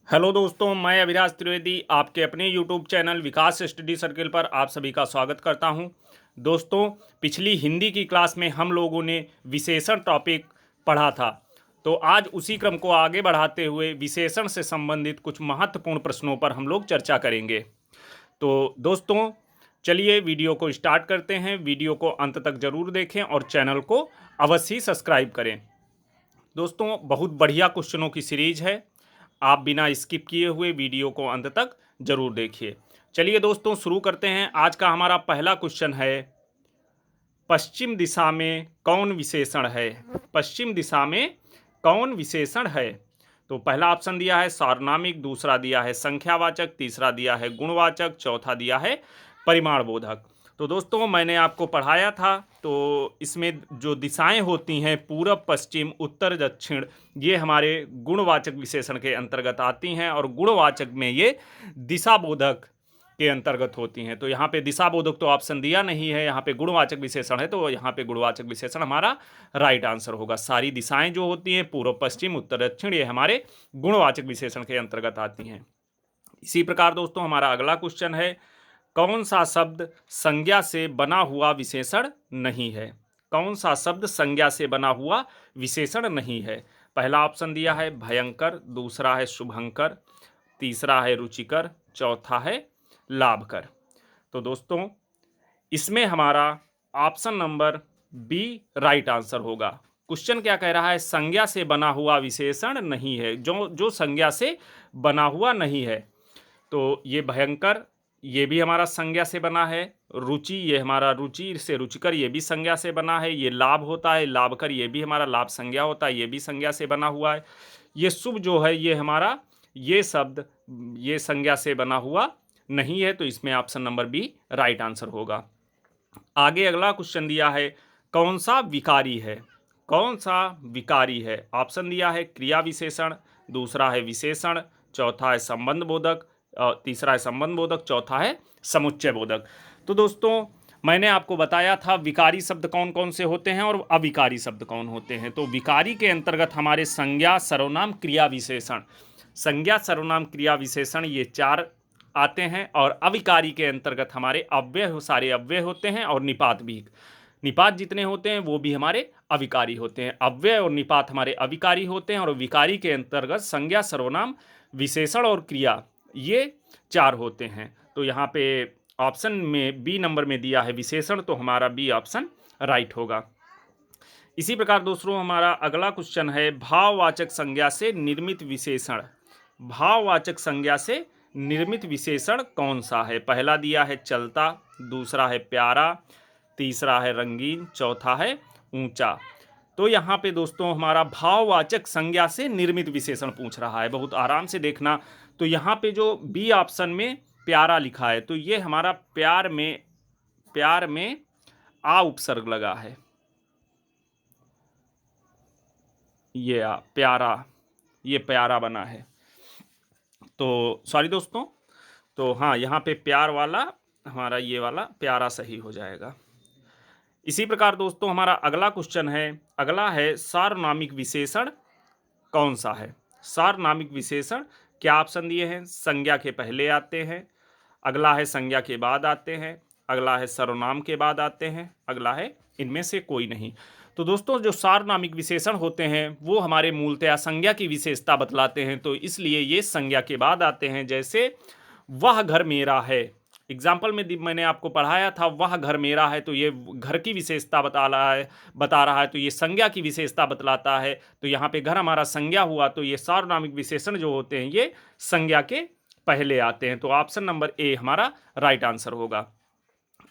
Hello दोस्तों, मैं अभिराज त्रिवेदी आपके अपने यूट्यूब चैनल विकास स्टडी सर्किल पर आप सभी का स्वागत करता हूं। दोस्तों, पिछली हिंदी की क्लास में हम लोगों ने विशेषण टॉपिक पढ़ा था। तो आज उसी क्रम को आगे बढ़ाते हुए विशेषण से संबंधित कुछ महत्वपूर्ण प्रश्नों पर हम लोग चर्चा करेंगे। तो दोस्तों, चलिए वीडियो को स्टार्ट करते हैं। वीडियो को अंत तक जरूर देखें और चैनल को अवश्य ही सब्सक्राइब करें। दोस्तों, बहुत बढ़िया क्वेश्चनों की सीरीज है। आप बिना स्किप किए हुए वीडियो को अंत तक जरूर देखिए। चलिए दोस्तों, शुरू करते हैं। आज का हमारा पहला क्वेश्चन है, पश्चिम दिशा में कौन विशेषण है? पश्चिम दिशा में कौन विशेषण है? तो पहला ऑप्शन दिया है सार्वनामिक, दूसरा दिया है संख्यावाचक, तीसरा दिया है गुणवाचक, चौथा दिया है परिमाणबोधक। तो दोस्तों, मैंने आपको पढ़ाया था, तो इसमें जो दिशाएं होती हैं पूरब, पश्चिम, उत्तर, दक्षिण, ये हमारे गुणवाचक विशेषण के अंतर्गत आती हैं और गुणवाचक में ये दिशाबोधक के अंतर्गत होती हैं। तो यहाँ पे दिशाबोधक तो ऑप्शन दिया नहीं है, यहाँ पे गुणवाचक विशेषण है, तो यहाँ पे गुणवाचक विशेषण हमारा राइट आंसर होगा। सारी दिशाएं जो होती हैं पूर्व, पश्चिम, उत्तर, दक्षिण, ये हमारे गुणवाचक विशेषण के अंतर्गत आती हैं। इसी प्रकार दोस्तों, हमारा अगला क्वेश्चन है, कौन सा शब्द संज्ञा से बना हुआ विशेषण नहीं है? कौन सा शब्द संज्ञा से बना हुआ विशेषण नहीं है? पहला ऑप्शन दिया है भयंकर, दूसरा है शुभंकर, तीसरा है रुचिकर, चौथा है लाभकर। तो दोस्तों, इसमें हमारा option number B right answer होगा। क्वेश्चन क्या कह रहा है? संज्ञा से बना हुआ विशेषण नहीं है, जो जो संज्ञा से बना हुआ नहीं है। तो ये भयंकर, ये भी हमारा संज्ञा से बना है। रुचि, ये हमारा रुचि से रुचिकर, ये भी संज्ञा से बना है। ये लाभ होता है, लाभकर, ये भी हमारा लाभ संज्ञा होता है, ये भी संज्ञा से बना हुआ है। ये शुभ जो है, ये हमारा, ये शब्द ये संज्ञा से बना हुआ नहीं है। तो इसमें option number B right answer होगा। आगे अगला क्वेश्चन दिया है, कौन सा विकारी है? कौन सा विकारी है? ऑप्शन दिया है क्रिया विशेषण, दूसरा है विशेषण, चौथा है संबंध बोधक, तीसरा है संबंध बोधक, चौथा है समुच्चय बोधक। तो दोस्तों, मैंने आपको बताया था विकारी शब्द कौन कौन से होते हैं और अविकारी शब्द कौन होते हैं। तो विकारी के अंतर्गत हमारे संज्ञा, सर्वनाम, क्रिया विशेषण, संज्ञा, सर्वनाम, क्रिया विशेषण, ये चार आते हैं। और अविकारी के अंतर्गत हमारे अव्यय, सारे अव्यय होते हैं और निपात भी। निपात जितने होते हैं वो भी हमारे अविकारी होते हैं। अव्यय और निपात हमारे अविकारी होते हैं और विकारी के अंतर्गत संज्ञा, सर्वनाम, विशेषण और क्रिया, ये चार होते हैं। तो यहाँ पे ऑप्शन में बी नंबर में दिया है विशेषण, तो हमारा बी ऑप्शन राइट होगा। इसी प्रकार दोस्तों, हमारा अगला क्वेश्चन है, भाववाचक संज्ञा से निर्मित विशेषण। भाववाचक संज्ञा से निर्मित विशेषण कौन सा है? पहला दिया है चलता, दूसरा है प्यारा, तीसरा है रंगीन, चौथा है ऊंचा। तो यहाँ पे दोस्तों हमारा भाववाचक संज्ञा से निर्मित विशेषण पूछ रहा है, बहुत आराम से देखना। तो यहाँ पे जो बी ऑप्शन में प्यारा लिखा है, तो ये हमारा प्यार में आ उपसर्ग लगा है, ये प्यारा, ये प्यारा बना है। तो सॉरी दोस्तों, तो हाँ, यहाँ पे प्यार वाला हमारा ये वाला प्यारा सही हो जाएगा। इसी प्रकार दोस्तों, हमारा अगला क्वेश्चन है, अगला है सार्वनामिक विशेषण कौन सा है? सार्वनामिक विशेषण क्या ऑप्शन दिए हैं? संज्ञा के पहले आते हैं, अगला है संज्ञा के बाद आते हैं, अगला है सर्वनाम के बाद आते हैं, अगला है इनमें से कोई नहीं। तो दोस्तों, जो सार्वनामिक विशेषण होते हैं वो हमारे मूलतया संज्ञा की विशेषता बतलाते हैं, तो इसलिए ये संज्ञा के बाद आते हैं। जैसे वह घर मेरा है, एग्जाम्पल में मैंने आपको पढ़ाया था, वह घर मेरा है, तो ये घर की विशेषता बता रहा है, तो ये संज्ञा की विशेषता बतलाता है। तो यहाँ पे घर हमारा संज्ञा हुआ, तो ये सार्वनामिक विशेषण जो होते हैं ये संज्ञा के पहले आते हैं। तो ऑप्शन नंबर ए हमारा राइट आंसर होगा।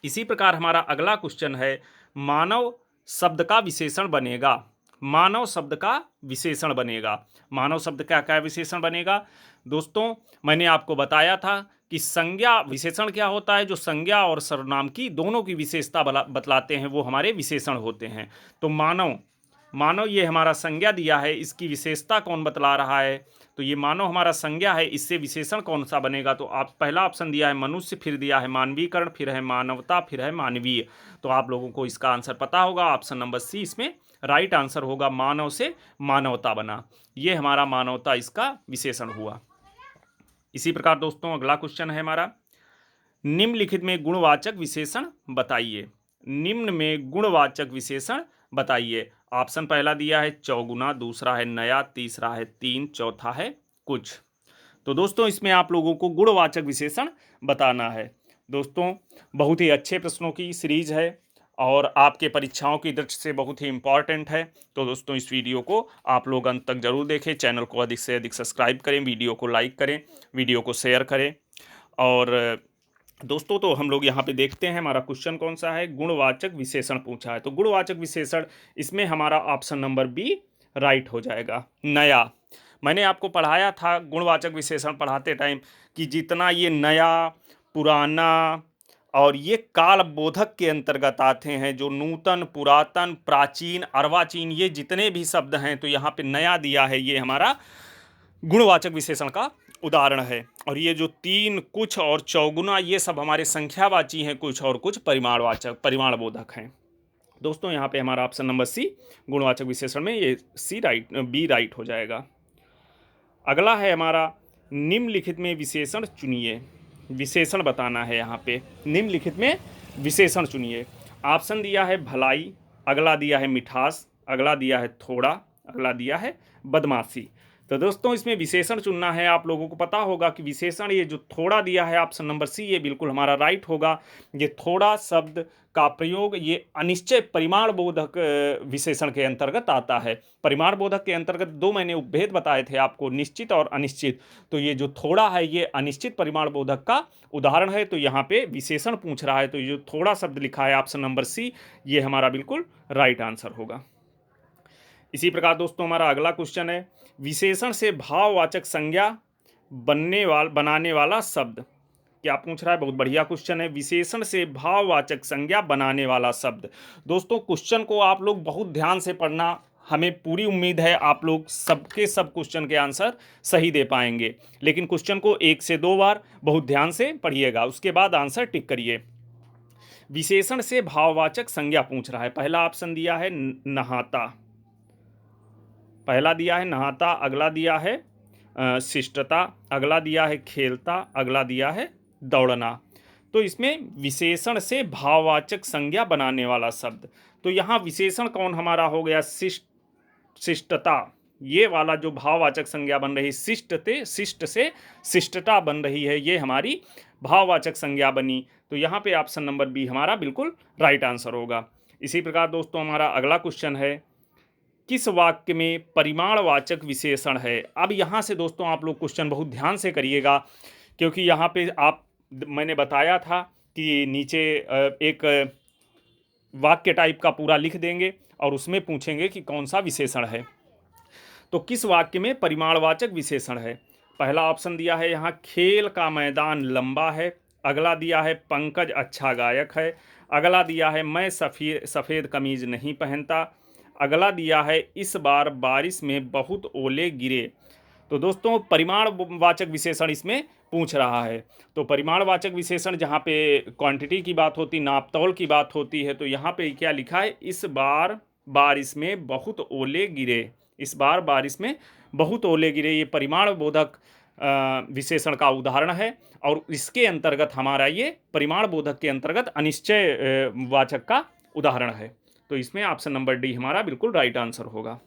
इसी प्रकार हमारा अगला क्वेश्चन है, मानव शब्द का विशेषण बनेगा। मानव शब्द का विशेषण बनेगा। मानव शब्द का क्या विशेषण बनेगा? दोस्तों, मैंने आपको बताया था कि संज्ञा विशेषण क्या होता है, जो संज्ञा और सर्वनाम की दोनों की विशेषता बतलाते हैं वो हमारे विशेषण होते हैं। तो मानव ये हमारा संज्ञा दिया है, इसकी विशेषता कौन बतला रहा है? तो ये मानव हमारा संज्ञा है, इससे विशेषण कौन सा बनेगा? तो आप पहला ऑप्शन दिया है मनुष्य, फिर दिया है मानवीकरण, फिर है मानवता, फिर है मानवीय। तो आप लोगों को इसका आंसर पता होगा, ऑप्शन नंबर सी इसमें राइट आंसर होगा। मानव से मानवता बना, ये हमारा मानवता इसका विशेषण हुआ। इसी प्रकार दोस्तों अगला क्वेश्चन है हमारा, निम्नलिखित में गुणवाचक विशेषण बताइए। निम्न में गुणवाचक विशेषण बताइए। ऑप्शन पहला दिया है चौगुना, दूसरा है नया, तीसरा है तीन, चौथा है कुछ। तो दोस्तों इसमें आप लोगों को गुणवाचक विशेषण बताना है। दोस्तों बहुत ही अच्छे प्रश्नों की सीरीज है और आपके परीक्षाओं की दृष्टि से बहुत ही इंपॉर्टेंट है। तो दोस्तों इस वीडियो को आप लोग अंत तक जरूर देखें, चैनल को अधिक से अधिक सब्सक्राइब करें, वीडियो को लाइक करें, वीडियो को शेयर करें। और दोस्तों तो हम लोग यहाँ पे देखते हैं हमारा क्वेश्चन कौन सा है, गुणवाचक विशेषण पूछा है। तो गुणवाचक विशेषण इसमें हमारा ऑप्शन नंबर बी राइट हो जाएगा, नया। मैंने आपको पढ़ाया था गुणवाचक विशेषण पढ़ाते टाइम कि जितना ये नया, पुराना और ये काल बोधक के अंतर्गत आते हैं, जो नूतन, पुरातन, प्राचीन, अर्वाचीन, ये जितने भी शब्द हैं, तो यहाँ पे नया दिया है, ये हमारा गुणवाचक विशेषण का उदाहरण है। और ये जो तीन, कुछ और चौगुना, ये सब हमारे संख्यावाची हैं, कुछ और कुछ परिमाणवाचक, परिमाण बोधक हैं। दोस्तों यहाँ पे हमारा ऑप्शन नंबर सी गुणवाचक विशेषण में ये सी राइट, बी राइट हो जाएगा। अगला है हमारा, निम्नलिखित में विशेषण चुनिए। विशेषण बताना है यहाँ पे, निम्नलिखित में विशेषण चुनिए। ऑप्शन दिया है भलाई, अगला दिया है मिठास, अगला दिया है थोड़ा, अगला दिया है बदमाशी। तो दोस्तों इसमें विशेषण चुनना है। आप लोगों को पता होगा कि विशेषण ये जो थोड़ा दिया है ऑप्शन नंबर सी, ये बिल्कुल हमारा राइट होगा। ये थोड़ा शब्द का प्रयोग ये अनिश्चय परिमाण बोधक विशेषण के अंतर्गत आता है। परिमाण बोधक के अंतर्गत दो मैंने उपभेद बताए थे आपको, निश्चित और अनिश्चित। तो ये जो थोड़ा है ये अनिश्चित परिमाण बोधक का उदाहरण है। तो यहाँ पे विशेषण पूछ रहा है, तो ये जो थोड़ा शब्द लिखा है ऑप्शन नंबर सी, ये हमारा बिल्कुल राइट आंसर होगा। इसी प्रकार दोस्तों हमारा अगला क्वेश्चन है, विशेषण से भाववाचक संज्ञा बनाने वाला शब्द। क्या पूछ रहा है, बहुत बढ़िया क्वेश्चन है। विशेषण से भाववाचक संज्ञा बनाने वाला शब्द। दोस्तों क्वेश्चन को आप लोग बहुत ध्यान से पढ़ना, हमें पूरी उम्मीद है आप लोग सबके सब क्वेश्चन के आंसर सही दे पाएंगे। लेकिन क्वेश्चन को 1 से 2 बार बहुत ध्यान से पढ़िएगा, उसके बाद आंसर टिक करिए। विशेषण से भाववाचक संज्ञा पूछ रहा है। पहला ऑप्शन दिया है नहाता, पहला दिया है नहाता, अगला दिया है शिष्टता, अगला दिया है खेलता, अगला दिया है दौड़ना। तो इसमें विशेषण से भाववाचक संज्ञा बनाने वाला शब्द, तो यहाँ विशेषण कौन हमारा हो गया, शिष्टता। ये वाला जो भाववाचक संज्ञा बन रही, शिष्ट से शिष्टता बन रही है, ये हमारी भाववाचक संज्ञा बनी। तो यहाँ पे ऑप्शन नंबर बी हमारा बिल्कुल राइट आंसर होगा। इसी प्रकार दोस्तों हमारा अगला क्वेश्चन है, किस वाक्य में परिमाणवाचक विशेषण है। अब यहाँ से दोस्तों आप लोग क्वेश्चन बहुत ध्यान से करिएगा, क्योंकि यहाँ पे मैंने बताया था कि नीचे एक वाक्य टाइप का पूरा लिख देंगे और उसमें पूछेंगे कि कौन सा विशेषण है। तो किस वाक्य में परिमाणवाचक विशेषण है। पहला ऑप्शन दिया है यहाँ, खेल का मैदान लंबा है, अगला दिया है पंकज अच्छा गायक है, अगला दिया है मैं सफ़ेद कमीज नहीं पहनता, अगला दिया है इस बार बारिश में बहुत ओले गिरे। तो दोस्तों परिमाणवाचक विशेषण इसमें पूछ रहा है। तो परिमाणवाचक विशेषण जहाँ पे क्वांटिटी की बात होती, नापतौल की बात होती है, तो यहाँ पे क्या लिखा है, इस बार बारिश में बहुत ओले गिरे। इस बार बारिश में बहुत ओले गिरे, ये परिमाण बोधक विशेषण का उदाहरण है। और इसके अंतर्गत हमारा ये परिमाण बोधक के अंतर्गत अनिश्चय वाचक का उदाहरण है। तो इसमें ऑप्शन नंबर डी हमारा बिल्कुल राइट आंसर होगा।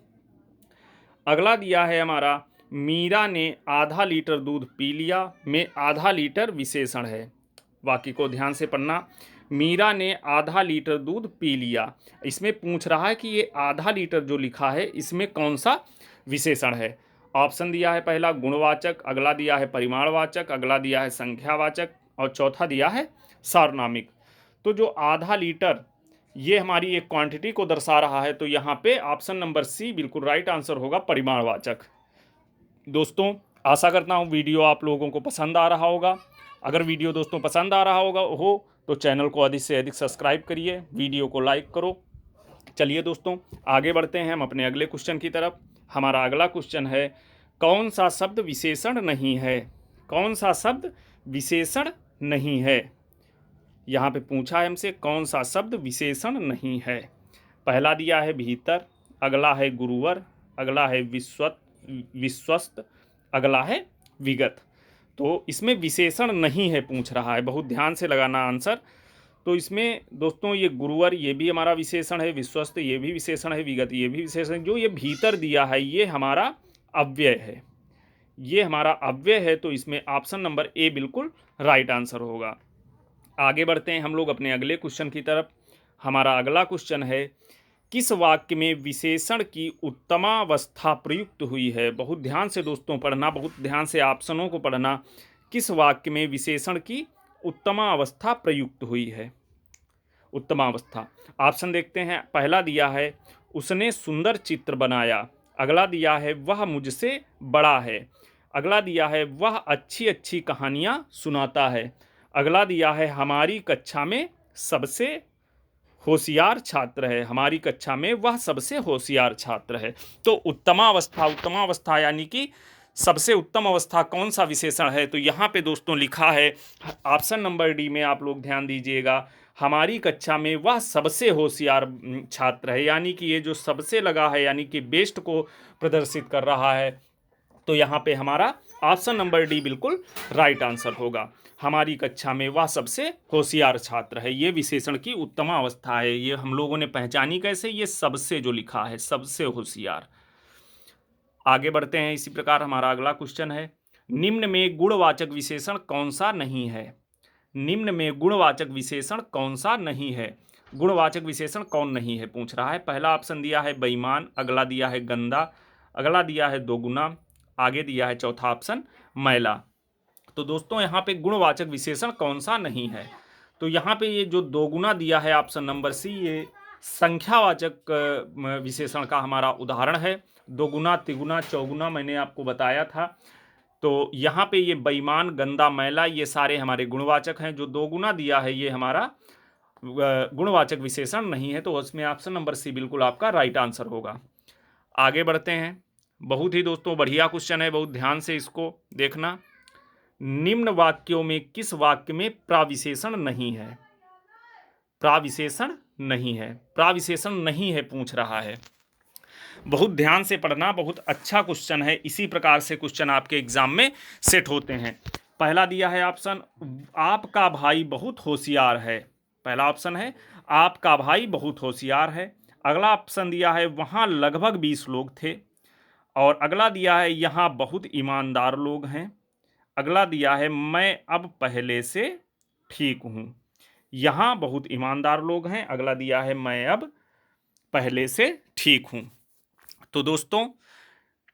अगला दिया है हमारा, मीरा ने आधा लीटर दूध पी लिया, में आधा लीटर विशेषण है। वाक्य को ध्यान से पढ़ना, मीरा ने आधा लीटर दूध पी लिया। इसमें पूछ रहा है कि ये आधा लीटर जो लिखा है इसमें कौन सा विशेषण है। ऑप्शन दिया है पहला गुणवाचक, अगला दिया है परिमाणवाचक, अगला दिया है संख्यावाचक और चौथा दिया है सार्वनामिक। तो जो आधा लीटर ये हमारी एक क्वांटिटी को दर्शा रहा है, तो यहाँ पे ऑप्शन नंबर सी बिल्कुल राइट आंसर होगा, परिमाणवाचक। दोस्तों आशा करता हूँ वीडियो आप लोगों को पसंद आ रहा होगा। अगर वीडियो दोस्तों पसंद आ रहा हो तो चैनल को अधिक से अधिक सब्सक्राइब करिए, वीडियो को लाइक करो। चलिए दोस्तों आगे बढ़ते हैं हम अपने अगले क्वेश्चन की तरफ। हमारा अगला क्वेश्चन है, कौन सा शब्द विशेषण नहीं है। कौन सा शब्द विशेषण नहीं है। यहाँ पे पूछा है हमसे कौन सा शब्द विशेषण नहीं है। पहला दिया है भीतर, अगला है गुरुवर, अगला है विश्वस्त, अगला है विगत। तो इसमें विशेषण नहीं है पूछ रहा है, बहुत ध्यान से लगाना आंसर। तो इसमें दोस्तों ये गुरुवर ये भी हमारा विशेषण है, विश्वस्त ये भी विशेषण है, विगत ये भी विशेषण है। जो ये भीतर दिया है ये हमारा अव्यय है, ये हमारा अव्यय है। तो इसमें ऑप्शन नंबर ए बिल्कुल राइट आंसर होगा। आगे बढ़ते हैं हम लोग अपने अगले क्वेश्चन की तरफ। हमारा अगला क्वेश्चन है, किस वाक्य में विशेषण की उत्तमावस्था प्रयुक्त हुई है? बहुत ध्यान से दोस्तों पढ़ना, बहुत ध्यान से ऑप्शनों को पढ़ना। किस वाक्य में विशेषण की उत्तमावस्था प्रयुक्त हुई है? उत्तमावस्था ऑप्शन देखते हैं। पहला दिया है उसने सुंदर चित्र बनाया। अगला दिया है वह मुझसे बड़ा है। अगला दिया है वह अच्छी अच्छी कहानियाँ सुनाता है। अगला दिया है हमारी कक्षा में सबसे होशियार छात्र है। हमारी कक्षा में वह सबसे होशियार छात्र है। तो उत्तमावस्था, उत्तमावस्था यानी कि सबसे उत्तम अवस्था कौन सा विशेषण है? तो यहाँ पे दोस्तों लिखा है ऑप्शन नंबर डी में, आप लोग ध्यान दीजिएगा, हमारी कक्षा में वह सबसे होशियार छात्र है। यानी कि ये जो सबसे लगा है यानी कि बेस्ट को प्रदर्शित कर रहा है। तो यहाँ पे हमारा ऑप्शन नंबर डी बिल्कुल राइट आंसर होगा। हमारी कक्षा में वह सबसे होशियार छात्र है, ये विशेषण की उत्तम अवस्था है। ये हम लोगों ने पहचानी कैसे? ये सबसे जो लिखा है, सबसे होशियार। आगे बढ़ते हैं। इसी प्रकार हमारा अगला क्वेश्चन है, निम्न में गुणवाचक विशेषण कौन सा नहीं है? निम्न में गुणवाचक विशेषण कौन सा नहीं है? गुणवाचक विशेषण कौन नहीं है पूछ रहा है। पहला ऑप्शन दिया है बेईमान, अगला दिया है गंदा, अगला दिया है दोगुना, आगे दिया है चौथा ऑप्शन मैला। तो दोस्तों यहाँ पे गुणवाचक विशेषण कौन सा नहीं है? तो यहाँ पे ये जो दोगुना दिया है ऑप्शन नंबर सी, ये संख्यावाचक विशेषण का हमारा उदाहरण है। दोगुना, तिगुना, चौगुना मैंने आपको बताया था। तो यहाँ पे ये बेईमान, गंदा, मैला ये सारे हमारे गुणवाचक हैं। जो दोगुना दिया है ये हमारा गुणवाचक विशेषण नहीं है। तो उसमें ऑप्शन नंबर सी बिल्कुल आपका राइट आंसर होगा। आगे बढ़ते हैं। बहुत ही दोस्तों बढ़िया क्वेश्चन है, बहुत ध्यान से इसको देखना। निम्न वाक्यों में किस वाक्य में प्राविशेषण नहीं है? प्राविशेषण नहीं है, प्राविशेषण नहीं है पूछ रहा है। बहुत ध्यान से पढ़ना, बहुत अच्छा क्वेश्चन है। इसी प्रकार से क्वेश्चन आपके एग्जाम में सेट होते हैं। पहला दिया है ऑप्शन, आपका भाई बहुत होशियार है। पहला ऑप्शन है आपका भाई बहुत होशियार है। अगला ऑप्शन दिया है वहाँ लगभग 20 लोग थे। और अगला दिया है यहाँ बहुत ईमानदार लोग हैं। अगला दिया है मैं अब पहले से ठीक हूँ। यहाँ बहुत ईमानदार लोग हैं। अगला दिया है मैं अब पहले से ठीक हूँ। तो दोस्तों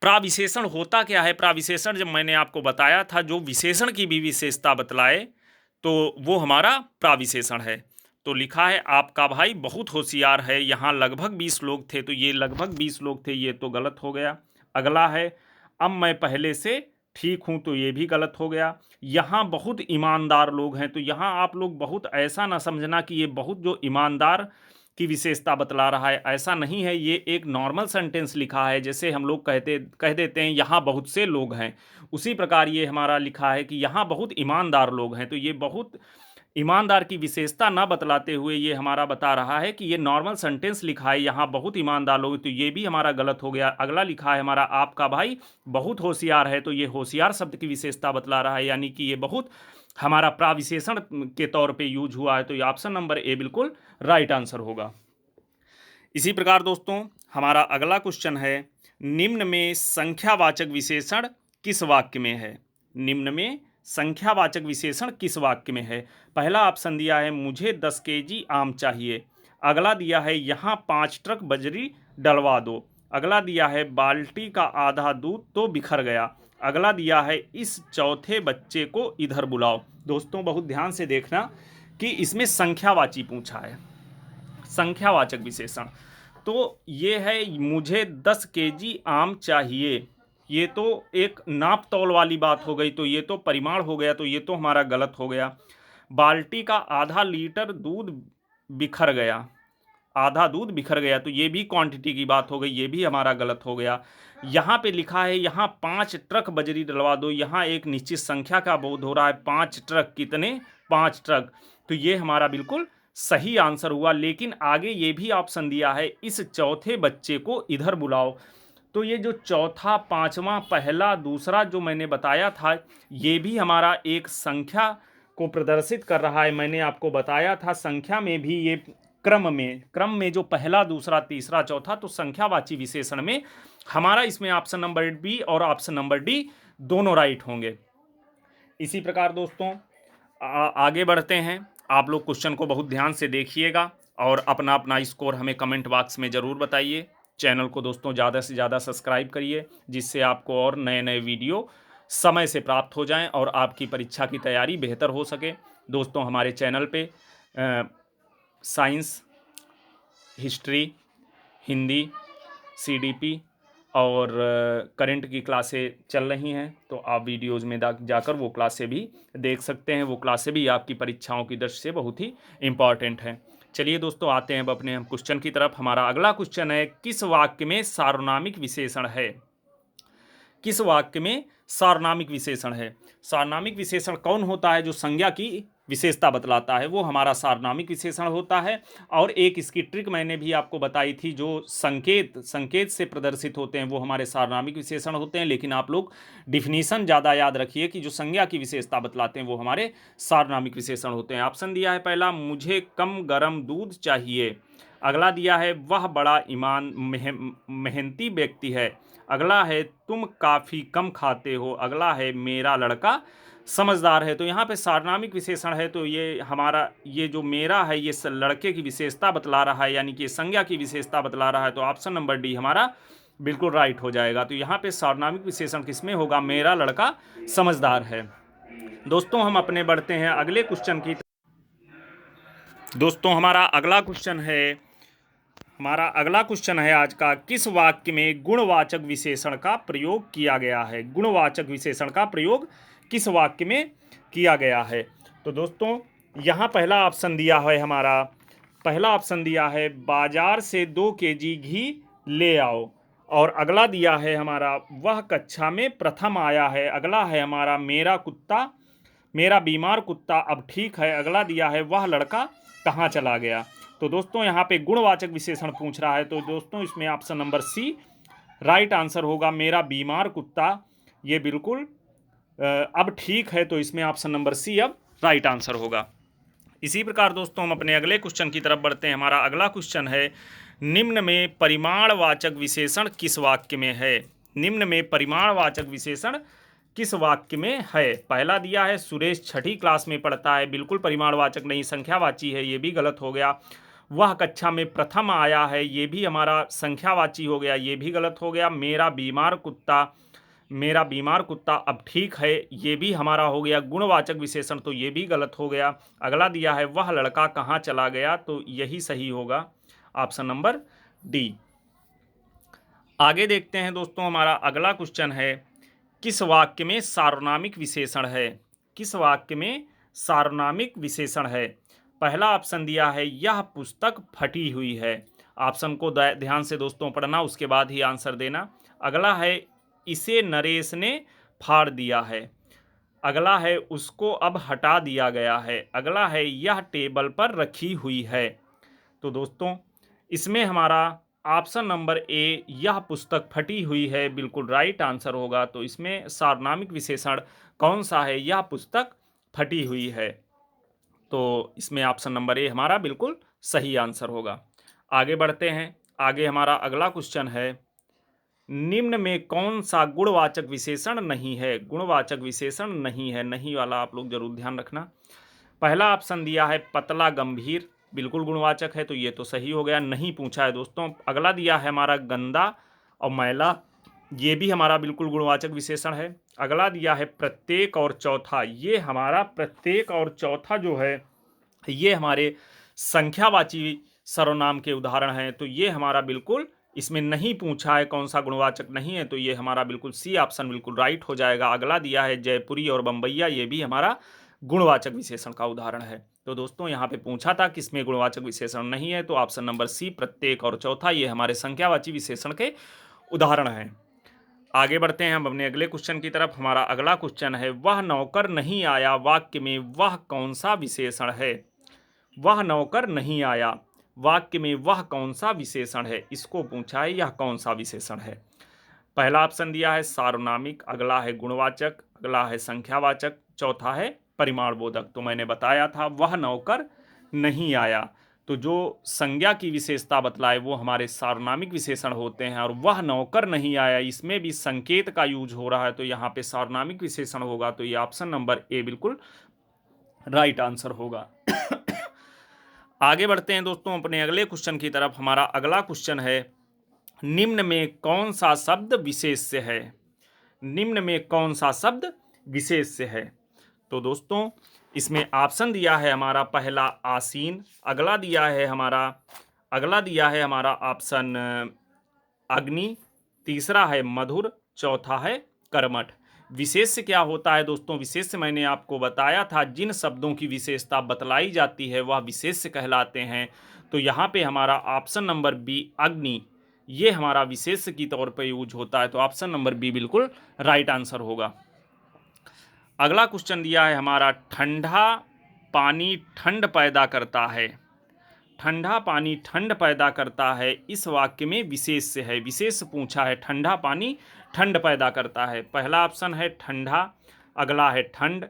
प्राविशेषण होता क्या है? प्राविशेषण जब मैंने आपको बताया था, जो विशेषण की भी विशेषता बतलाए तो वो हमारा प्राविशेषण है। तो लिखा है आपका भाई बहुत होशियार है, यहाँ लगभग 20 लोग थे। तो ये लगभग 20 लोग थे, ये तो गलत हो गया। अगला है अब मैं पहले से ठीक हूँ, तो ये भी गलत हो गया। यहाँ बहुत ईमानदार लोग हैं, तो यहाँ आप लोग बहुत ऐसा ना समझना कि ये बहुत जो ईमानदार की विशेषता बतला रहा है, ऐसा नहीं है। ये एक नॉर्मल सेंटेंस लिखा है, जैसे हम लोग कह देते हैं यहाँ बहुत से लोग हैं, उसी प्रकार ये हमारा लिखा है कि यहाँ बहुत ईमानदार लोग हैं। तो ये बहुत ईमानदार की विशेषता ना बतलाते हुए ये हमारा बता रहा है कि ये नॉर्मल सेंटेंस लिखा है, यहाँ बहुत ईमानदार लोग, तो ये भी हमारा गलत हो गया। अगला लिखा है हमारा आपका भाई बहुत होशियार है, तो ये होशियार शब्द की विशेषता बतला रहा है, यानी कि ये बहुत हमारा प्राविशेषण के तौर पे यूज हुआ है। तो ये ऑप्शन नंबर ए बिल्कुल राइट आंसर होगा। इसी प्रकार दोस्तों हमारा अगला क्वेश्चन है, निम्न में संख्यावाचक विशेषण किस वाक्य में है? निम्न में संख्यावाचक विशेषण किस वाक्य में है? पहला ऑप्शन दिया है मुझे 10 केजी आम चाहिए। अगला दिया है यहाँ 5 ट्रक बजरी डलवा दो। अगला दिया है बाल्टी का आधा दूध तो बिखर गया। अगला दिया है इस चौथे बच्चे को इधर बुलाओ। दोस्तों बहुत ध्यान से देखना कि इसमें संख्यावाची पूछा है, संख्यावाचक विशेषण। तो ये है मुझे 10 केजी आम चाहिए, ये तो एक नाप तौल वाली बात हो गई, तो ये तो परिमाण हो गया, तो ये तो हमारा गलत हो गया। बाल्टी का आधा लीटर दूध बिखर गया, आधा दूध बिखर गया, तो ये भी क्वांटिटी की बात हो गई, ये भी हमारा गलत हो गया। यहाँ पे लिखा है यहाँ 5 ट्रक बजरी डलवा दो, यहाँ एक निश्चित संख्या का बोध हो रहा है। 5 ट्रक कितने? 5 ट्रक। तो ये हमारा बिल्कुल सही आंसर हुआ। लेकिन आगे ये भी ऑप्शन दिया है इस चौथे बच्चे को इधर बुलाओ। तो ये जो चौथा, पांचवा, पहला, दूसरा जो मैंने बताया था, ये भी हमारा एक संख्या को प्रदर्शित कर रहा है। मैंने आपको बताया था संख्या में भी ये क्रम में जो पहला, दूसरा, तीसरा, चौथा, तो संख्यावाची विशेषण में हमारा इसमें ऑप्शन नंबर बी और ऑप्शन नंबर डी दोनों राइट होंगे। इसी प्रकार दोस्तों आगे बढ़ते हैं। आप लोग क्वेश्चन को बहुत ध्यान से देखिएगा और अपना अपना स्कोर हमें कमेंट बॉक्स में ज़रूर बताइए। चैनल को दोस्तों ज़्यादा से ज़्यादा सब्सक्राइब करिए, जिससे आपको और नए नए वीडियो समय से प्राप्त हो जाएं और आपकी परीक्षा की तैयारी बेहतर हो सके। दोस्तों हमारे चैनल पे साइंस, हिस्ट्री, हिंदी, सीडीपी और करंट की क्लासें चल रही हैं, तो आप वीडियोज़ में जाकर वो क्लासें भी देख सकते हैं। वो क्लासें भी आपकी परीक्षाओं की दृष्टि से बहुत ही इम्पॉर्टेंट हैं। चलिए दोस्तों आते हैं अब अपने हम क्वेश्चन की तरफ। हमारा अगला क्वेश्चन है, किस वाक्य में सार्वनामिक विशेषण है? किस वाक्य में सार्वनामिक विशेषण है? सार्वनामिक विशेषण कौन होता है? जो संज्ञा की विशेषता बतलाता है वो हमारा सार्वनामिक विशेषण होता है। और एक इसकी ट्रिक मैंने भी आपको बताई थी, जो संकेत से प्रदर्शित होते हैं वो हमारे सार्वनामिक विशेषण होते हैं। लेकिन आप लोग डिफिनीशन ज़्यादा याद रखिए कि जो संज्ञा की विशेषता बतलाते हैं वो हमारे सार्वनामिक विशेषण होते हैं। ऑप्शन दिया है पहला, मुझे कम गर्म दूध चाहिए। अगला दिया है, वह बड़ा मेहनती व्यक्ति है। अगला है, तुम काफ़ी कम खाते हो। अगला है, मेरा लड़का समझदार है। तो यहाँ पे सार्वनामिक विशेषण है, तो ये हमारा ये जो मेरा है ये लड़के की विशेषता बतला रहा है, यानी कि संज्ञा की विशेषता बतला रहा है। तो ऑप्शन नंबर डी हमारा बिल्कुल राइट हो जाएगा। तो यहाँ पे सार्वनामिक विशेषण किसमें होगा? मेरा लड़का समझदार है। दोस्तों हम अपने बढ़ते हैं अगले क्वेश्चन की। दोस्तों हमारा अगला क्वेश्चन है आज का, किस वाक्य में गुणवाचक विशेषण का प्रयोग किया गया है? गुणवाचक विशेषण का प्रयोग किस वाक्य में किया गया है? तो दोस्तों यहाँ पहला ऑप्शन दिया है हमारा, पहला ऑप्शन दिया है, बाजार से 2 केजी घी ले आओ। और अगला दिया है हमारा, वह कक्षा में प्रथम आया है। अगला है हमारा, मेरा बीमार कुत्ता अब ठीक है। अगला दिया है, वह लड़का कहाँ चला गया। तो दोस्तों यहाँ पे गुणवाचक विशेषण पूछ रहा है, तो दोस्तों इसमें option number C right answer होगा, मेरा बीमार कुत्ता। ये बिल्कुल अब ठीक है, तो इसमें ऑप्शन नंबर सी अब राइट आंसर होगा। इसी प्रकार दोस्तों हम अपने अगले क्वेश्चन की तरफ बढ़ते हैं। हमारा अगला क्वेश्चन है, निम्न में परिमाणवाचक विशेषण किस वाक्य में है? निम्न में परिमाणवाचक विशेषण किस वाक्य में है? पहला दिया है, सुरेश 6ठी क्लास में पढ़ता है। बिल्कुल परिमाणवाचक नहीं, संख्यावाची है, ये भी गलत हो गया। वह कक्षा में प्रथम आया है, ये भी हमारा संख्यावाची हो गया, ये भी गलत हो गया। मेरा बीमार कुत्ता अब ठीक है, ये भी हमारा हो गया गुणवाचक विशेषण, तो ये भी गलत हो गया। अगला दिया है, वह लड़का कहाँ चला गया, तो यही सही होगा, ऑप्शन नंबर डी। आगे देखते हैं दोस्तों, हमारा अगला क्वेश्चन है, किस वाक्य में सार्वनामिक विशेषण है? किस वाक्य में सार्वनामिक विशेषण है? पहला ऑप्शन दिया है, यह पुस्तक फटी हुई है। ऑप्शन को ध्यान से दोस्तों पढ़ना, उसके बाद ही आंसर देना। अगला है, इसे नरेश ने फाड़ दिया है। अगला है, उसको अब हटा दिया गया है। अगला है, यह टेबल पर रखी हुई है। तो दोस्तों इसमें हमारा ऑप्शन नंबर ए, यह पुस्तक फटी हुई है, बिल्कुल राइट आंसर होगा। तो इसमें सार्वनामिक विशेषण कौन सा है? यह पुस्तक फटी हुई है। तो इसमें ऑप्शन नंबर ए हमारा बिल्कुल सही आंसर होगा। आगे बढ़ते हैं। आगे हमारा अगला क्वेश्चन है, निम्न में कौन सा गुणवाचक विशेषण नहीं है? गुणवाचक विशेषण नहीं है, नहीं वाला आप लोग जरूर ध्यान रखना। पहला ऑप्शन दिया है, पतला गंभीर, बिल्कुल गुणवाचक है, तो ये तो सही हो गया, नहीं पूछा है दोस्तों। अगला दिया है हमारा, गंदा और मैला, ये भी हमारा बिल्कुल गुणवाचक विशेषण है। अगला दिया है, प्रत्येक और चौथा, ये हमारा प्रत्येक और चौथा जो है ये हमारे संख्यावाची सर्वनाम के उदाहरण हैं, तो ये हमारा बिल्कुल इसमें नहीं पूछा है कौन सा गुणवाचक नहीं है, तो ये हमारा बिल्कुल सी ऑप्शन बिल्कुल राइट हो जाएगा। अगला दिया है, जयपुरी और बम्बैया, ये भी हमारा गुणवाचक विशेषण का उदाहरण है। तो दोस्तों यहाँ पे पूछा था किसमें गुणवाचक विशेषण नहीं है, तो ऑप्शन नंबर सी, प्रत्येक और चौथा, ये हमारे संख्यावाची विशेषण के उदाहरण हैं। आगे बढ़ते हैं हम अपने अगले क्वेश्चन की तरफ। हमारा अगला क्वेश्चन है, वह नौकर नहीं आया वाक्य में वह कौन सा विशेषण है? वह नौकर नहीं आया वाक्य में वह कौन सा विशेषण है, इसको पूछा है, यह कौन सा विशेषण है? पहला ऑप्शन दिया है सार्वनामिक, अगला है गुणवाचक, अगला है संख्यावाचक, चौथा है परिमाणबोधक। तो मैंने बताया था वह नौकर नहीं आया, तो जो संज्ञा की विशेषता बतलाए वो हमारे सार्वनामिक विशेषण होते हैं, और वह नौकर नहीं आया इसमें भी संकेत का यूज हो रहा है, तो यहाँ पे सार्वनामिक विशेषण होगा। तो ये ऑप्शन नंबर ए बिल्कुल राइट आंसर होगा। आगे बढ़ते हैं दोस्तों अपने अगले क्वेश्चन की तरफ। हमारा अगला क्वेश्चन है, निम्न में कौन सा शब्द विशेष्य है? निम्न में कौन सा शब्द विशेष्य है? तो दोस्तों इसमें ऑप्शन दिया है हमारा पहला आसीन, अगला दिया है हमारा ऑप्शन अग्नि, तीसरा है मधुर, चौथा है कर्मठ। विशेष्य क्या होता है दोस्तों? विशेष्य मैंने आपको बताया था, जिन शब्दों की विशेषता बतलाई जाती है वह विशेष्य कहलाते हैं। तो यहाँ पे हमारा ऑप्शन नंबर बी अग्नि, ये हमारा विशेष्य की तौर पर यूज होता है। तो ऑप्शन नंबर बी बिल्कुल राइट आंसर होगा। अगला क्वेश्चन दिया है हमारा, ठंडा पानी ठंड पैदा करता है। ठंडा पानी ठंड पैदा करता है, इस वाक्य में विशेष्य है। विशेष्य पूछा है, ठंडा पानी ठंड पैदा करता है। पहला ऑप्शन है ठंडा, अगला है ठंड,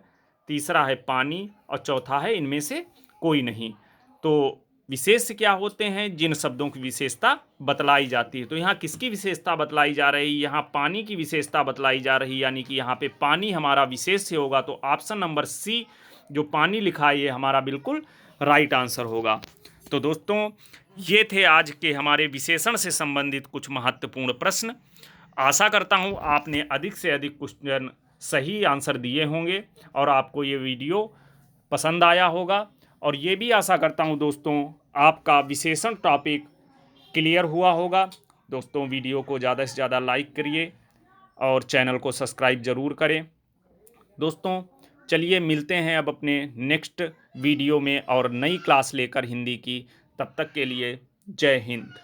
तीसरा है पानी और चौथा है इनमें से कोई नहीं। तो विशेष्य क्या होते हैं? जिन शब्दों की विशेषता बतलाई जाती है। तो यहाँ किसकी विशेषता बतलाई जा रही है? यहाँ पानी की विशेषता बतलाई जा रही है, यानी कि यहाँ पे पानी हमारा विशेष्य होगा। तो ऑप्शन नंबर सी जो पानी लिखा है ये हमारा बिल्कुल राइट आंसर होगा। तो दोस्तों ये थे आज के हमारे विशेषण से संबंधित कुछ महत्वपूर्ण प्रश्न। आशा करता हूँ आपने अधिक से अधिक क्वेश्चन सही आंसर दिए होंगे और आपको ये वीडियो पसंद आया होगा, और ये भी आशा करता हूँ दोस्तों आपका विशेषण टॉपिक क्लियर हुआ होगा। दोस्तों वीडियो को ज़्यादा से ज़्यादा लाइक करिए और चैनल को सब्सक्राइब ज़रूर करें। दोस्तों चलिए मिलते हैं अब अपने नेक्स्ट वीडियो में और नई क्लास लेकर हिंदी की। तब तक के लिए जय हिंद।